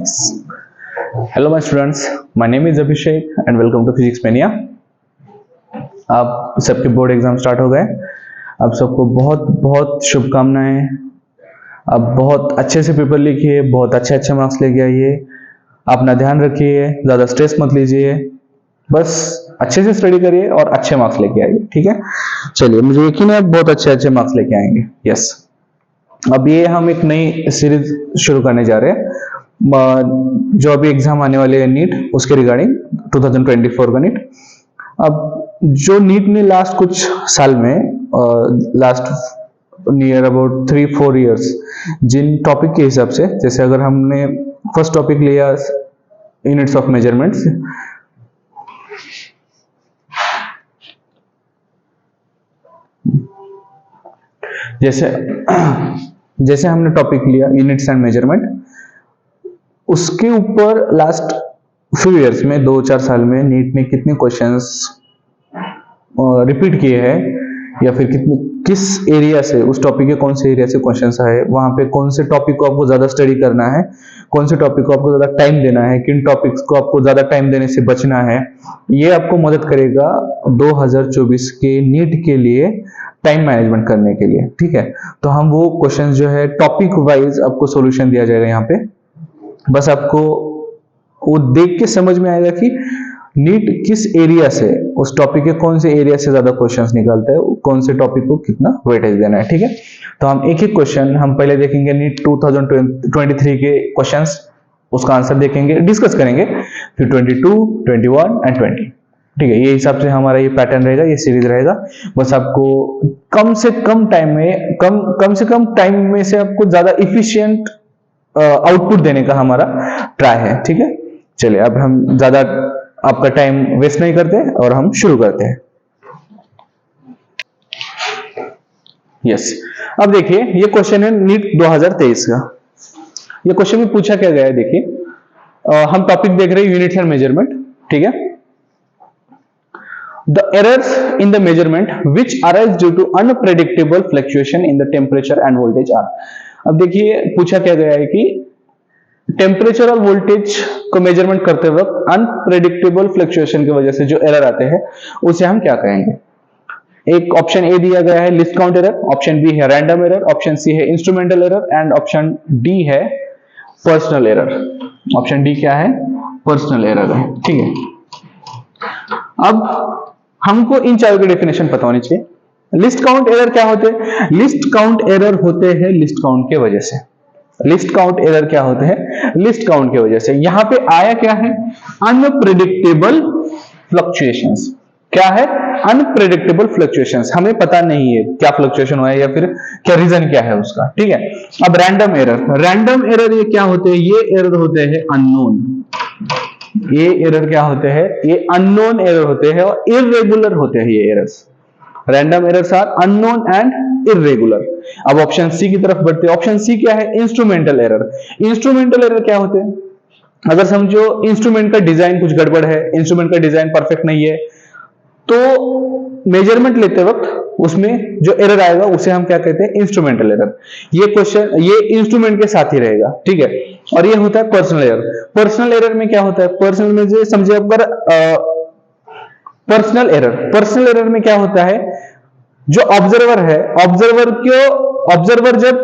physics. Hello my students, my name is Abhishek and welcome to Physics Mania. आप सबके board exam start हो गए। आप सबको बहुत बहुत शुभकामनाएं। आप बहुत अच्छे से पेपर लिखिए, बहुत अच्छे मार्क्स लेके आइए। अपना ध्यान रखिए, ज़्यादा स्ट्रेस मत लीजिए, बस अच्छे से स्टडी करिए और अच्छे मार्क्स लेके आइए, ठीक है। चलिए, मुझे यकीन है आप बहुत अच्छे मार्क्स लेके आएंगे। यस, अब ये हम एक नई सीरीज शुरू करने जा रहे हैं जो अभी एग्जाम आने वाले हैं नीट, उसके रिगार्डिंग 2024 का नीट। अब जो नीट ने लास्ट कुछ साल में लास्ट नियर अबाउट 3-4 इयर्स जिन टॉपिक के हिसाब से, जैसे अगर हमने फर्स्ट टॉपिक लिया यूनिट्स ऑफ मेजरमेंट्स, जैसे हमने टॉपिक लिया यूनिट्स एंड मेजरमेंट, उसके ऊपर लास्ट फ्यू इयर्स में 2-4 साल में नीट ने कितने क्वेश्चंस रिपीट किए हैं, या फिर किस एरिया से, उस टॉपिक के कौन से एरिया से क्वेश्चंस आए, वहां पे कौन से टॉपिक को आपको ज्यादा स्टडी करना है, कौन से टॉपिक को आपको ज्यादा टाइम देना है, किन टॉपिक्स को आपको ज्यादा टाइम देने से बचना है, ये आपको मदद करेगा 2024 के नीट के लिए टाइम मैनेजमेंट करने के लिए, ठीक है। तो हम वो क्वेश्चन जो है टॉपिक वाइज आपको सॉल्यूशन दिया जाएगा यहाँ पे। बस आपको वो देख के समझ में आएगा कि नीट किस एरिया से, उस टॉपिक के कौन से एरिया से ज्यादा क्वेश्चंस निकालता है, कौन से टॉपिक को कितना वेटेज देना है, ठीक है। तो हम एक एक क्वेश्चन हम पहले देखेंगे नीट 2023 के क्वेश्चंस, उसका आंसर देखेंगे, डिस्कस करेंगे, फिर 22, 21 एंड 20, ठीक है। ये हिसाब से हमारा ये पैटर्न रहेगा, ये सीरीज रहेगा। बस आपको कम से कम टाइम में से आपको ज्यादा इफिशिएंट आउटपुट देने का हमारा ट्राई है, ठीक है। चलिए, अब हम ज्यादा आपका टाइम वेस्ट नहीं करते और हम शुरू करते हैं। यस, अब देखिए ये क्वेश्चन है नीट 2023 का। ये क्वेश्चन में पूछा क्या गया है, देखिए हम टॉपिक देख रहे हैं यूनिट्स एंड मेजरमेंट, ठीक है। The errors in the measurement which arise due to unpredictable fluctuation in the temperature and voltage are। अब देखिए पूछा क्या गया है कि टेम्परेचर और वोल्टेज को मेजरमेंट करते वक्त अनप्रेडिक्टेबल फ्लक्चुएशन की वजह से जो एरर आते हैं उसे हम क्या कहेंगे। एक ऑप्शन ए दिया गया है least count error, option B है रैंडम एरर, ऑप्शन सी है instrumental error and option D है पर्सनल एरर। ऑप्शन डी क्या है? पर्सनल एरर है, ठीक है। अब हमको इन चारों की डेफिनेशन पता होनी चाहिए। लिस्ट काउंट एरर क्या होते हैं? लिस्ट काउंट एरर होते हैं लिस्ट काउंट के वजह से। लिस्ट काउंट एरर क्या होते हैं? लिस्ट काउंट की वजह से। यहां पे आया क्या है? Unpredictable fluctuations. क्या है? Unpredictable fluctuations. हमें पता नहीं है क्या फ्लक्चुएशन हुआ है या फिर क्या रीजन क्या है उसका, ठीक है। अब रैंडम एरर, रैंडम एरर ये क्या होते हैं? ये एरर होते हैं अननोन। ये एरर क्या होते हैं? ये अननोन एरर होते हैं और इररेगुलर होते हैं ये errors. Random errors are unknown and irregular. अब ऑप्शन सी की तरफ बढ़ते हैं। ऑप्शन सी क्या है? Instrumental error. इंस्ट्रूमेंटल एरर क्या होते हैं? अगर समझो इंस्ट्रूमेंट का डिजाइन कुछ गड़बड़ है, इंस्ट्रूमेंट का डिजाइन परफेक्ट नहीं है, तो मेजरमेंट लेते वक्त उसमें जो एरर आएगा उसे हम क्या कहते हैं? Instrumental error. ये क्वेश्चन ये इंस्ट्रूमेंट के साथ ही रहेगा, ठीक है। और ये होता है पर्सनल एरर। पर्सनल एरर में क्या होता है? पर्सनल में जो समझे अगर पर्सनल एरर में क्या होता है? जो ऑब्जर्वर है, ऑब्जर्वर जब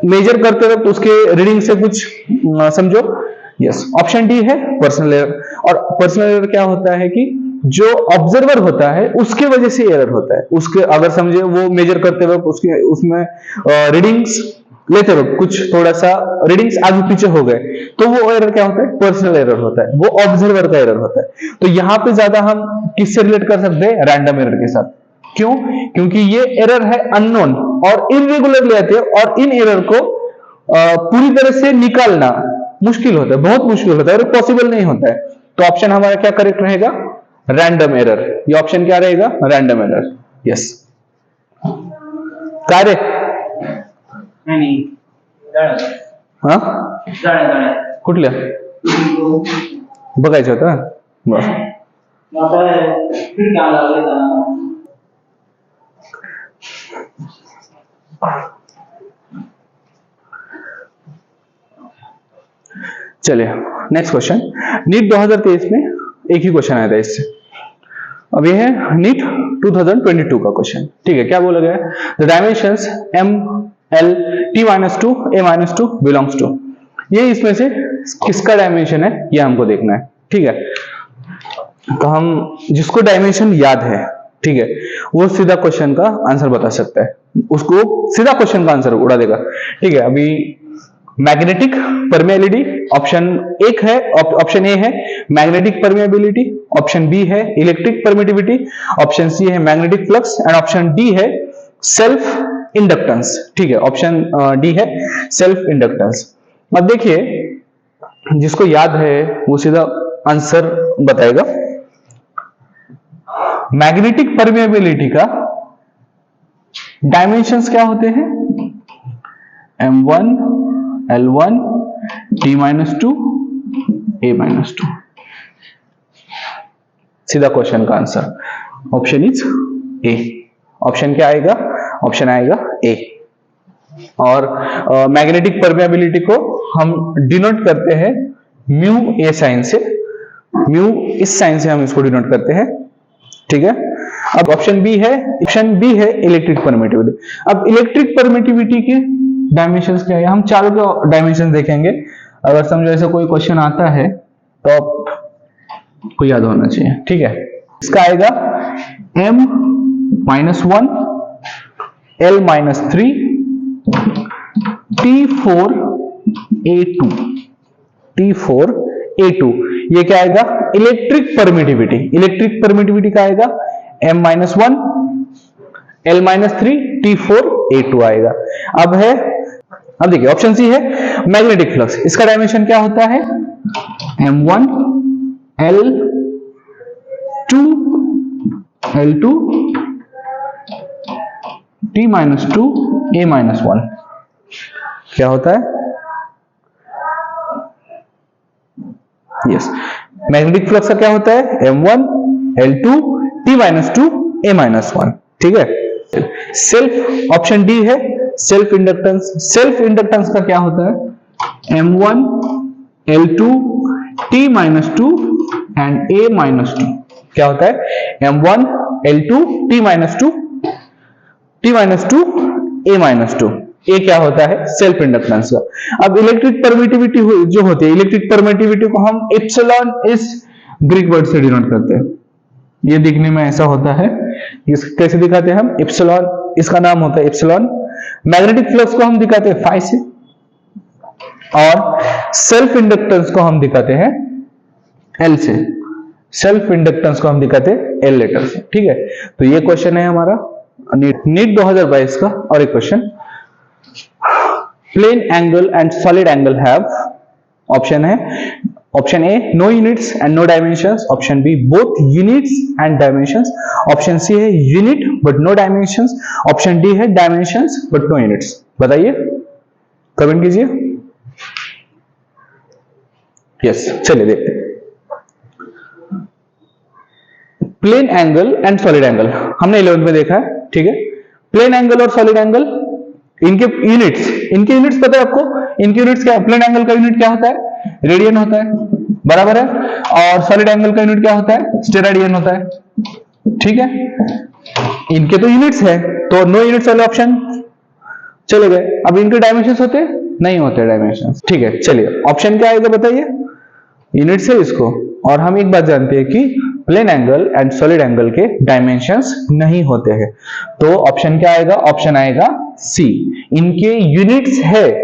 मेजर करते वक्त उसके रीडिंग से कुछ समझो, यस, ऑप्शन डी है पर्सनल एरर। और पर्सनल एरर क्या होता है कि जो ऑब्जर्वर होता है उसके वजह से एरर होता है। उसके अगर समझे वो मेजर करते वक्त उसमें रीडिंग्स लेते वक्त कुछ थोड़ा सा रीडिंग्स आगे पीछे हो गए, तो वो एरर क्या होता है? पर्सनल एरर होता है, वो ऑब्जर्वर का एरर होता है। तो यहां पे ज्यादा हम किससे रिलेट कर सकते हैं? रैंडम एरर के साथ। क्यों? क्योंकि ये एरर है अननोन और इररेगुलर ले आते हैं, और इन एरर को पूरी तरह से निकालना मुश्किल होता है, बहुत मुश्किल होता है और पॉसिबल नहीं होता है। तो ऑप्शन हमारा क्या करेक्ट रहेगा? Random error. ये ऑप्शन क्या रहेगा? Random error. यस, कार्य नहीं हा कुठल्या बघायचं होतं बस. चलिए नेक्स्ट क्वेश्चन, नीट 2023 में एक ही क्वेश्चन आया था इससे, अब ये है नीट 2022 का क्वेश्चन। ठीक है, क्या बोला गया है, the dimensions m l t-2 a-2 belongs to, ये इसमें से किसका डायमेंशन है ये हमको देखना है। ठीक है, तो हम जिसको डायमेंशन याद है, ठीक है, वो सीधा क्वेश्चन का आंसर बता सकता है, उसको सीधा क्वेश्चन का आंसर उड़ा देगा। ठीक है, अभी मैग्नेटिक परमेबिलिटी ऑप्शन एक है, ऑप्शन ए है मैग्नेटिक परमेबिलिटी, ऑप्शन बी है इलेक्ट्रिक परमिटिविटी, ऑप्शन सी है magnetic flux and option D है सेल्फ इंडक्टेंस। ठीक है, ऑप्शन डी है सेल्फ इंडक्टेंस। अब देखिए, जिसको याद है वो सीधा आंसर बताएगा। मैग्नेटिक परमेबिलिटी का डायमेंशंस क्या होते हैं, m1 l1 t-2 a-2, सीधा क्वेश्चन का answer option is a. Option क्या आएगा, ऑप्शन आएगा ए। और मैग्नेटिक परमेबिलिटी को हम डिनोट करते हैं म्यू ए साइन से, म्यू इस साइन से हम इसको डिनोट करते हैं। ठीक है, अब ऑप्शन बी है इलेक्ट्रिक परमिटिविटी। अब इलेक्ट्रिक परमिटिविटी के डायमेंशंस क्या है, हम चारों के डायमेंशन देखेंगे। अगर समझो ऐसा कोई क्वेश्चन आता है तो आपको याद होना चाहिए। ठीक है, इसका आएगा m-1 l-3 T4A2, ये क्या आएगा, इलेक्ट्रिक परमिटिविटी। इलेक्ट्रिक परमिटिविटी का आएगा m-1 l-3 T4A2 आएगा। अब देखिए ऑप्शन सी है मैग्नेटिक फ्लक्स, इसका डायमेंशन क्या होता है, m1 l2 t-2 a-1, क्या होता है, यस, मैग्नेटिक फ्लक्स का क्या होता है, m1 l2 t-2 a-1। ठीक है, सेल्फ, ऑप्शन डी है सेल्फ इंडक्टेंस। सेल्फ इंडक्टेंस का क्या होता है, m1 l2 t-2 and a-2, क्या होता है, m1 l2 t-2 a-2, ये क्या होता है, सेल्फ इंडक्टेंस का। अब इलेक्ट्रिक परमिटिविटी जो होती है, इलेक्ट्रिक परमिटिविटी को हम एप्सिलॉन इस ग्रीक वर्ड से डिनोट करते हैं। ये दिखने में ऐसा होता है, कैसे दिखाते हैं हम, एप्सिलॉन, इसका नाम होता है एप्सिलॉन। मैग्नेटिक फ्लक्स को हम दिखाते हैं फाई से, और सेल्फ इंडक्टेंस को हम दिखाते हैं एल से, सेल्फ इंडक्टेंस को हम दिखाते हैं एल लेटर से। ठीक है, तो ये क्वेश्चन है हमारा नीट 2022 का। और एक question, plane angle and solid angle have, option है option A no units and no dimensions, option B both units and dimensions, option C है unit but no dimensions, option D है dimensions but no units. बताइए, comment कीजिए। Yes, चलिए देखते हैं। Plane angle and solid angle हमने 11th में देखा है। ठीक है, प्लेन एंगल और सॉलिड एंगल, इनके यूनिट्स पता है आपको, इनके यूनिट्स क्या है, प्लेन एंगल का यूनिट क्या होता है, रेडियन होता है, बराबर है, और सॉलिड एंगल का यूनिट क्या होता है, स्टेराडियन होता है। ठीक है, इनके तो यूनिट्स है, तो नो यूनिट्स वाले ऑप्शन चले गए। अब इनके डायमेंशंस होते नहीं होते डायमेंशंस। ठीक है, चलिए ऑप्शन क्या आएगा बताइए, यूनिट्स है इसको। और हम एक बात जानते हैं कि plane angle and solid angle के डायमेंशंस नहीं होते हैं, तो ऑप्शन क्या आएगा, ऑप्शन आएगा सी, इनके यूनिट्स है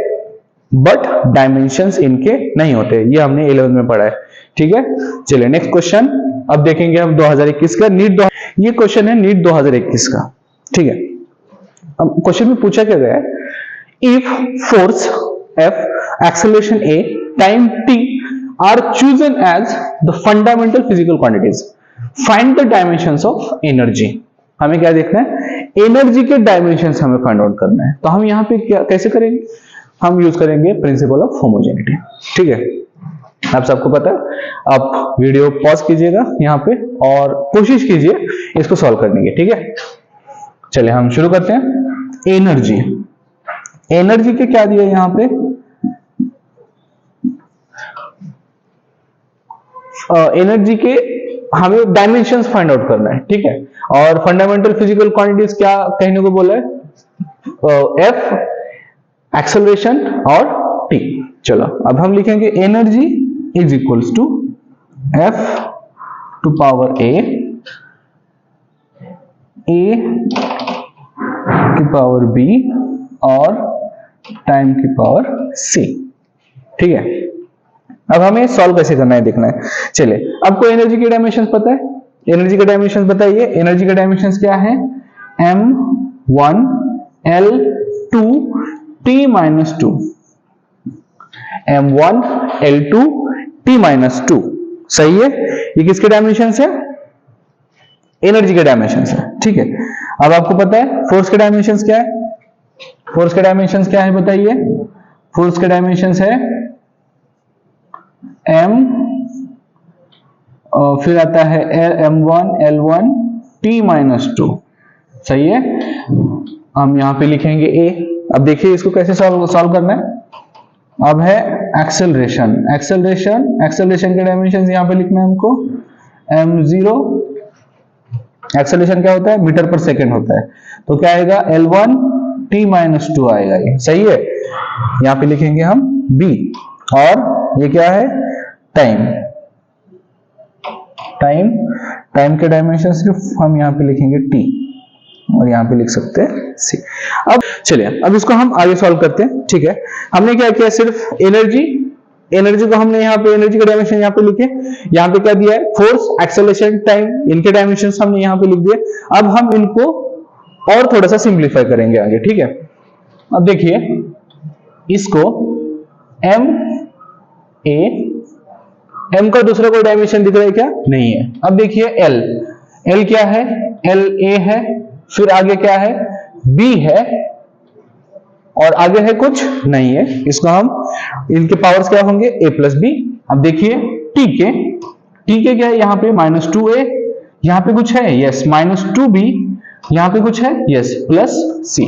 बट डायमेंशंस इनके नहीं होते। ये हमने 11th में पढ़ा है। ठीक है, चलिए नेक्स्ट क्वेश्चन अब देखेंगे हम 2021 का, ये क्वेश्चन है नीट 2021 का। ठीक है, अब क्वेश्चन में पूछा क्या गया है, if force F, acceleration A, time T are chosen as the fundamental physical quantities, find the dimensions of energy। हमें क्या देखना है, एनर्जी के डायमेंशंस हमें फाइंड आउट करना है। तो हम यहाँ पे क्या कैसे करेंगे, हम यूज करेंगे प्रिंसिपल ऑफ होमोजेनिटी। ठीक है, आप सबको पता है। आप वीडियो पॉज कीजिएगा यहाँ पे और कोशिश कीजिए इसको सॉल्व करने की। ठीक है, चलिए हम शुरू करते हैं। एनर्जी के क्या दिया यहाँ पे, एनर्जी के हमें डायमेंशंस फाइंड आउट करना है, ठीक है। और फंडामेंटल फिजिकल क्वांटिटीज क्या कहने को बोला है, एफ, एक्सेलरेशन और टी। चलो अब हम लिखेंगे energy is equals to F to power A की पावर बी और टाइम की पावर सी, ठीक है। अब हमें सॉल्व कैसे करना है देखना है। चलिए, आपको एनर्जी के डायमेंशंस पता है, एनर्जी के डायमेंशंस बताइए। एनर्जी के डायमेंशंस क्या है, m1 l2 t-2, m1 l2 t-2, सही है। ये किसके डायमेंशंस है, एनर्जी के डायमेंशंस है, ठीक है। अब आपको पता है फोर्स के डायमेंशंस क्या है, फोर्स के डायमेंशंस क्या है बताइए। फोर्स के डायमेंशंस है m, और फिर आता है m1 l1 t-2, सही है। हम यहां पे लिखेंगे a। अब देखिए इसको कैसे सॉल्व करना है। अब है एक्सेलरेशन, एक्सेलरेशन के डायमेंशंस यहां पे लिखना है हमको, m0, एक्सेलरेशन क्या होता है, मीटर पर सेकंड होता है, तो क्या आएगा l1 t-2 आएगा, ये सही है। यहां पे लिखेंगे हम b, और ये क्या है, टाइम के डायमेंशन सिर्फ हम यहां पे लिखेंगे t, और यहां पे लिख सकते हैं c। अब चलिए, अब इसको हम आगे सॉल्व करते हैं, ठीक है। हमने क्या किया, सिर्फ एनर्जी को हमने यहाँ पे एनर्जी के डायमेंशन यहाँ पे लिखे, यहाँ पे क्या दिया है, फोर्स, एक्सेलरेशन, टाइम, इनके डायमेंशंस हमने यहाँ पे लिख दिए। अब हम इनको और थोड़ा सा सिंप्लीफाई करेंगे आगे, ठीक है। अब देखिए इसको m का दूसरा कोई डायमेंशन दिख रहा है क्या, नहीं है। अब देखिए l क्या है, l a है, फिर आगे क्या है, b है, और आगे है कुछ नहीं है। इसको हम, इनके पावर्स क्या होंगे, a प्लस बी। अब देखिए t के क्या है, यहाँ पे -2a, यहाँ पे कुछ है, यस, -2b, यहाँ पे कुछ है, यस, प्लस c।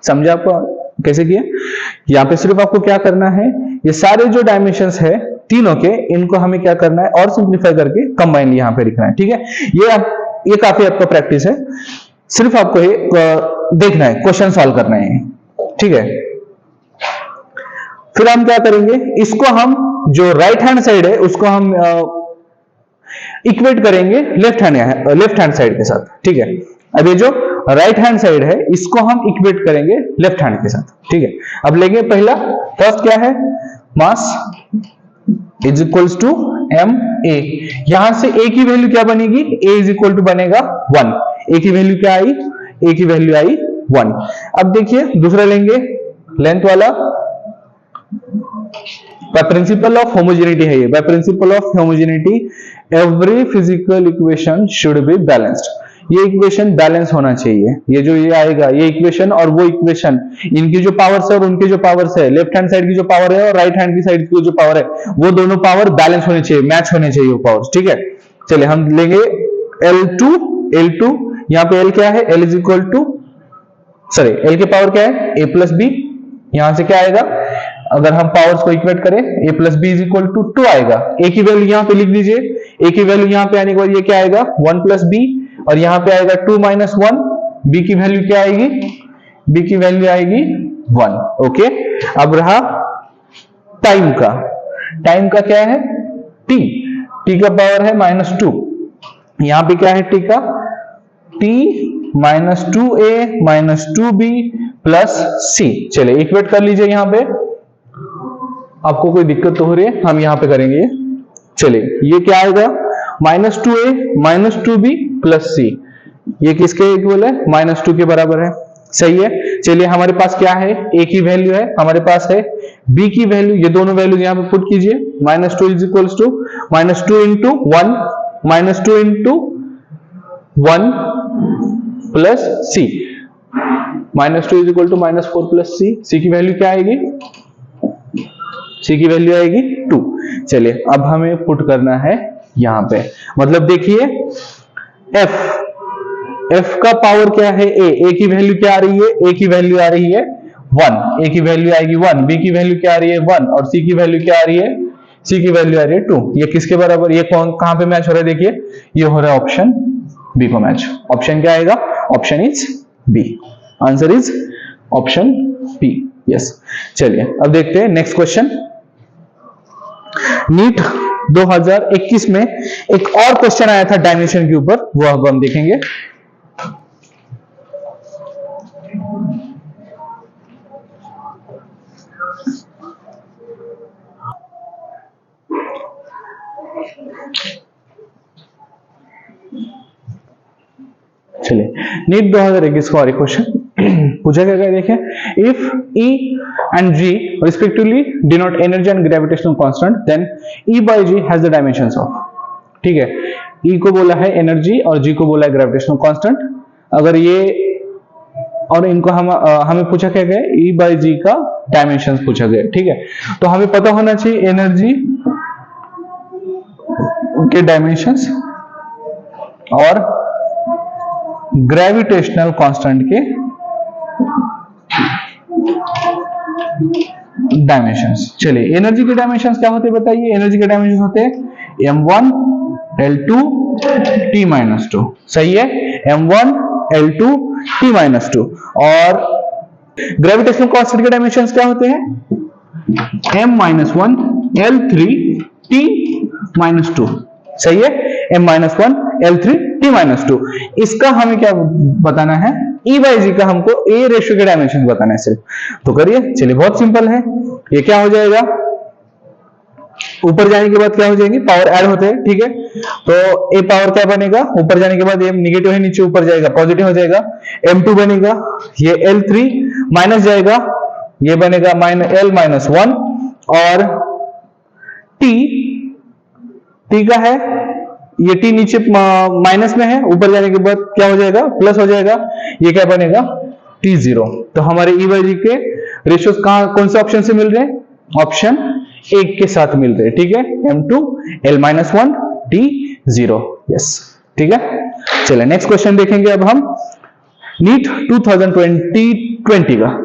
समझे आपको कैसे किया। यहाँ पे सिर्फ आपको क्या करना है, ये सारे जो डायमेंशंस है तीनों के, इनको हमें क्या करना है, और सिंप्लीफाई करके कंबाइनली यहाँ पे लिखना है, ठीक है। ये काफी आपका प्रैक्टिस है, सिर्फ आपको ये देखना है, क्वेश्चन सॉल्व करना है, ठीक है। फिर हम क्या करेंगे, इसको हम जो राइट हैंड साइड है उसको हम इक्वेट करेंगे लेफ्ट हैंड साइड के साथ, ठीक है। अब ये जो राइट हैंड साइड है इसको हम इक्वेट करेंगे लेफ्ट हैंड के साथ, ठीक है। अब लेंगे फर्स्ट क्या है, mass is equals to M A. यहां से ए की वैल्यू क्या बनेगी, ए इज इक्वल टू बनेगा 1। ए की वैल्यू क्या आई, ए की वैल्यू आई 1। अब देखिए दूसरा लेंगे, लेंथ वाला, बाय प्रिंसिपल ऑफ होमोजेनिटी है ये, by principle of homogeneity every physical equation should be balanced. ये इक्वेशन बैलेंस होना चाहिए, ये जो ये आएगा, ये इक्वेशन और वो इक्वेशन, इनकी जो पावर्स है और उनकी जो पावर्स है, लेफ्ट हैंड साइड की जो पावर है और राइट हैंड की साइड की जो पावर है, वो दोनों पावर बैलेंस होने चाहिए, मैच होने चाहिए वो पावर्स, ठीक है। चलिए हम लेंगे L2, यहाँ पे L क्या है, L is equal to, sorry L की पावर क्या है, a प्लस बी। यहां से क्या आएगा, अगर हम पावर्स को इक्वेट करें, a plus B is equal to 2 आएगा। a की वैल्यू यहाँ पे लिख दीजिए, a की वैल्यू यहाँ पे आने के बाद ये क्या आएगा, 1 प्लस बी, और यहाँ पे आएगा 2 माइनस 1, b की वैल्यू क्या आएगी, b की वैल्यू आएगी 1, ओके। अब रहा टाइम का क्या है, t का पावर है -2, यहाँ पे क्या है t का, t -2a -2b plus c। चलिए इक्वेट कर लीजिए, यहाँ पे आपको कोई दिक्कत तो हो रही है, हम यहाँ पे करेंगे। चलिए ये क्या आएगा, -2a -2b प्लस c, ये किसके इक्वल है, -2 के बराबर है, सही है। चलिए हमारे पास क्या है, a की वैल्यू है, हमारे पास है b की वैल्यू, ये दोनों वैल्यू यहाँ पे पुट कीजिए, -2 is equals to -2 into 1 -2 into 1 plus c, -2 is equal to -4 plus c की वैल्यू क्या आएगी, c की वैल्यू आएगी 2। चलिए अब हमें पुट करना है यहां पे, मतलब देखिए f का पावर क्या है, a की वैल्यू क्या आ रही है, a की वैल्यू आ रही है 1, a की वैल्यू आएगी 1, b की वैल्यू क्या आ रही है 1, और c की वैल्यू क्या आ रही है सी की वैल्यू आ रही है 2। ये किसके बराबर, ये कहां पे मैच हो रहा है, देखिए ये हो रहा है ऑप्शन बी को मैच। ऑप्शन क्या आएगा, option is B, answer is option B, yes. चलिए अब देखते हैं नेक्स्ट क्वेश्चन। नीट 2021 में एक और क्वेश्चन आया था डायमेंशन के ऊपर, वो अब हम देखेंगे। चलिए नीट 2021 का और एक क्वेश्चन पूछा गया है, देखिए if E and G respectively denote energy and gravitational constant then E by G has the dimensions of, ठीक है, E को बोला है एनर्जी और G को बोला है ग्रेविटेशनल कांस्टेंट। अगर ये और इनको हमें पूछा क्या गया, E by G का डायमेंशंस पूछा गया, ठीक है। तो हमें पता होना चाहिए एनर्जी के डायमेंशंस और ग्रेविटेशनल कांस्टेंट के डायमेंशंस। चलिए एनर्जी के डायमेंशंस क्या होते हैं बताइए। एनर्जी के डायमेंशंस होते हैं m1 l2 t-2, सही है, m1 l2 t-2। और ग्रेविटेशनल कांस्टेंट के डायमेंशंस क्या होते हैं, m-1 l3 t-2, सही है, m-1 l3 t-2। इसका हमें क्या बताना है, E by G का हमको A रेशियो के डायमेंशन बताना है सिर्फ, तो करिए। चलिए बहुत सिंपल है, ये क्या हो जाएगा, ऊपर जाने के बाद क्या हो जाएंगे, पावर ऐड होते हैं, ठीक है। तो A पावर क्या बनेगा, ऊपर जाने के बाद ये नेगेटिव है, नीचे ऊपर जाएगा पॉजिटिव हो जाएगा, m2 बनेगा, ये l3 माइनस जाएगा, ये बनेगा l-1, और t का है, ये t नीचे माइनस में है, ऊपर जाने के बाद क्या हो जाएगा, प्लस हो जाएगा, ये क्या बनेगा t0। तो हमारे E by G के रेशियोज कौन से ऑप्शन से मिल रहे हैं, ऑप्शन एक के साथ मिल रहे हैं, ठीक है, m2 l-1 t0, यस, ठीक है। चलिए नेक्स्ट क्वेश्चन देखेंगे अब हम नीट 2020 का।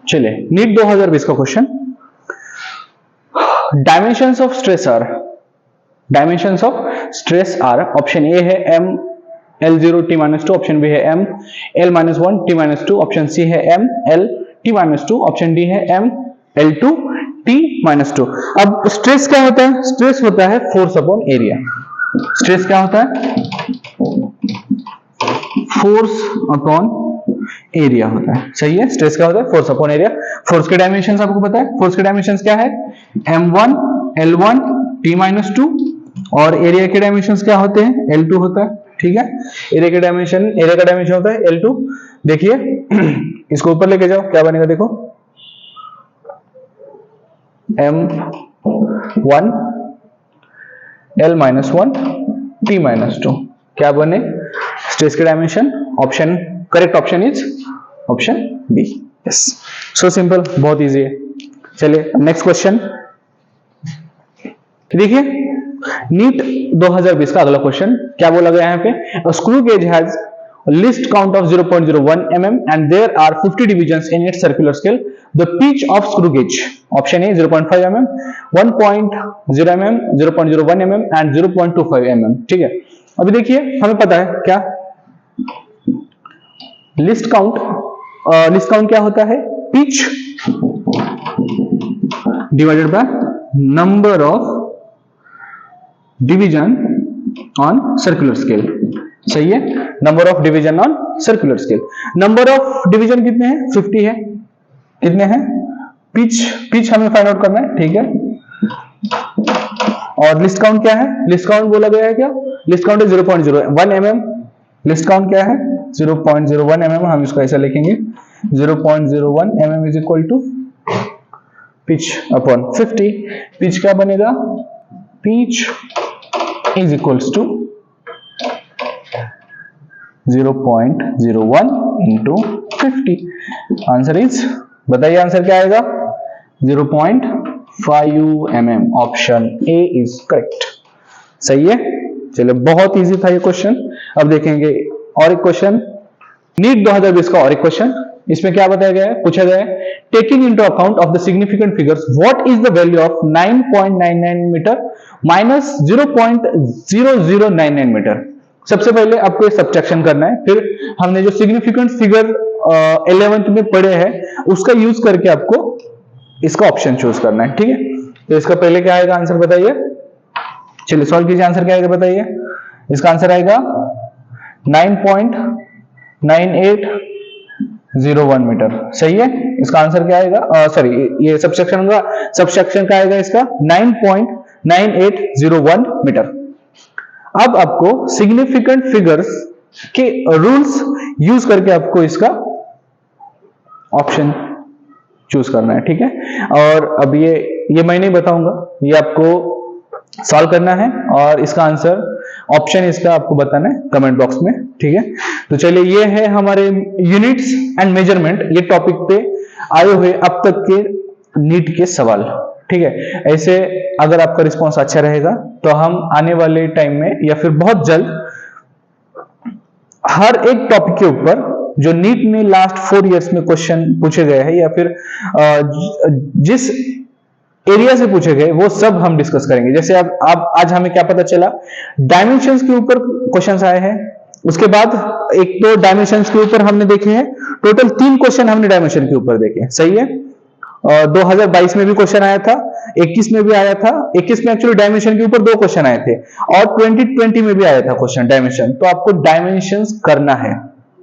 चलिए नीट 2020 का question, dimensions of stress are, dimensions of stress are, option A है m l0 t-2, option B है m l-1 t-2, option C है m l t-2, option D है m l2 t-2। अब stress क्या होता है, stress होता है फोर्स अपॉन एरिया। स्ट्रेस क्या होता है, फोर्स अपॉन एरिया होता है, सही है। स्ट्रेस क्या होता है, फोर्स अपॉन एरिया। फोर्स के डायमेंशंस आपको पता है, फोर्स के डायमेंशंस क्या है, m1 l1 t-2, और एरिया के डायमेंशंस क्या होते हैं, l2 होता है, ठीक है। एरिया का डायमेंशन होता है l2। देखिए इसको ऊपर लेके जाओ, क्या बनेगा देखो, m1 l-1 t-2, क्या बने स्ट्रेस के dimension, option correct option is option B, yes. So simple, बहुत इजी है। चलिए नेक्स्ट क्वेश्चन देखिए, नीट 2020 का अगला क्वेश्चन क्या बोला गया है यहाँ पे, screw gauge has least count of 0.01 mm and there are 50 divisions in its circular scale. The pitch of screw gauge, option A 0.5 mm, 1.0 mm, 0.01 mm and 0.25 mm, ठीक है। अभी देखिए हमें पता है क्या लिस्ट काउंट क्या होता है, pitch divided by number of division on circular scale, सही है, number of division on circular scale. Number of division कितने हैं, 50 है, कितने हैं, पिच हमें फाइंड आउट करना है, ठीक है। और लिस्ट काउंट क्या है, लिस्ट काउंट बोला गया है क्या, लिस्ट काउंट है 0.01 mm, लिस्ट काउंट क्या है 0.01 mm, हम इसको ऐसा लिखेंगे 0.01 mm is equal to pitch upon 50। Pitch क्या बनेगा, pitch is equals to 0.01 into 50। Answer is, बताइए आंसर क्या आएगा, 0.5 5 mm, option A is correct. सही है। चलिए, बहुत इजी था ये क्वेश्चन। अब देखेंगे और एक क्वेश्चन, नीट 2020 का और एक क्वेश्चन। इसमें क्या बताया गया है, पूछा गया है, taking into account of the significant figures what is the value of 9.99 metre minus 0.0099 metre. सबसे पहले आपको सब्ट्रैक्शन करना है, फिर हमने जो सिग्निफिकेंट फिगर 11th में पढ़े हैं उसका यूज करके आपको इसका ऑप्शन चूज करना है। ठीक है, तो इसका पहले क्या आएगा आंसर बताइए। चलिए सॉल्व कीजिए, आंसर क्या आएगा बताइए। इसका आंसर आएगा 9.9801 मीटर। सही है। इसका आंसर क्या आएगा, सॉरी ये सब्ट्रैक्शन का आएगा इसका 9.9801 मीटर। अब आपको सिग्निफिकेंट फिगर्स के रूल्स यूज करके आपको इसका ऑप्शन चूज करना है। ठीक है, और अब ये मैं नहीं बताऊंगा, ये आपको सॉल्व करना है और इसका आंसर ऑप्शन इसका आपको बताना है कमेंट बॉक्स में। ठीक है, तो चलिए, ये है हमारे यूनिट्स एंड मेजरमेंट, ये टॉपिक पे आए हुए अब तक के नीट के सवाल। ठीक है, ऐसे अगर आपका रिस्पांस अच्छा रहेगा तो हम आने वाले टाइम में या फिर बहुत जल्द हर एक टॉपिक के ऊपर जो नीट में लास्ट 4 इयर्स में क्वेश्चन पूछे गए हैं या फिर जिस एरिया से पूछे गए वो सब हम डिस्कस करेंगे। जैसे अब आज हमें क्या पता चला, डायमेंशंस के ऊपर क्वेश्चंस आए हैं। उसके बाद एक तो डायमेंशंस के ऊपर हमने देखे हैं, टोटल 3 क्वेश्चन हमने डायमेंशन के ऊपर देखे। सही है। 2022 में भी क्वेश्चन आया था, 21 में भी आया था। 21 में एक्चुअली डायमेंशन के ऊपर 2 क्वेश्चन आए थे और 2020 में भी आया था क्वेश्चन डायमेंशन। तो आपको डायमेंशंस करना है,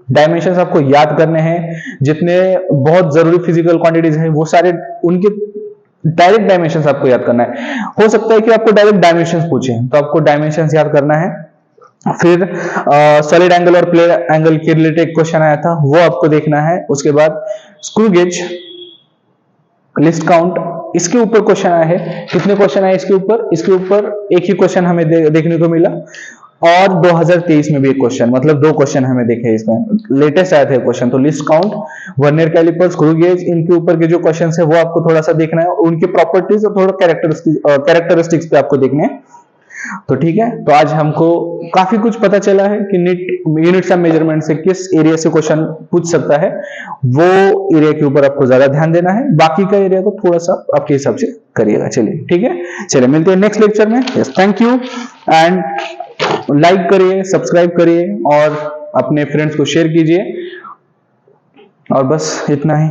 डायमेंशंस आपको याद करने हैं। जितने बहुत जरूरी फिजिकल क्वांटिटीज हैं वो सारे उनके डायरेक्ट डायमेंशंस आपको याद करना है। हो सकता है कि आपको डायरेक्ट डायमेंशंस पूछे, तो आपको डायमेंशंस याद करना है। फिर सॉलिड एंगल और प्लेन एंगल के रिलेटेड क्वेश्चन आया था, वो आपको देखना है। उसके बाद स्क्रू गेज, लिस्ट काउंट, इसके ऊपर क्वेश्चन आए हैं। कितने क्वेश्चन आए इसके ऊपर एक ही क्वेश्चन हमें देखने को मिला। और 2023 में भी एक क्वेश्चन, मतलब 2 क्वेश्चन हमें देखे इसमें, लेटेस्ट आए थे क्वेश्चन। तो least count, vernier calliper, screw gauge, इनके ऊपर के जो क्वेश्चन है वो आपको थोड़ा सा देखना है, उनके प्रॉपर्टीज और थोड़ा कैरेक्टरिस्टिक्स पे आपको देखने हैं। तो ठीक है, तो आज हमको काफी कुछ पता चला है कि यूनिट्स ऑफ मेजरमेंट से किस एरिया से क्वेश्चन पूछ सकता है। वो एरिया के ऊपर आपको ज्यादा ध्यान देना है, बाकी का एरिया को थोड़ा सा आपके हिसाब से करिएगा। चलिए ठीक है, चलिए मिलते हैं नेक्स्ट लेक्चर में। Yes, thank you, and like करिए, सब्सक्राइब करिए और अपने फ्रेंड्स को शेयर कीजिए। और बस इतना ही।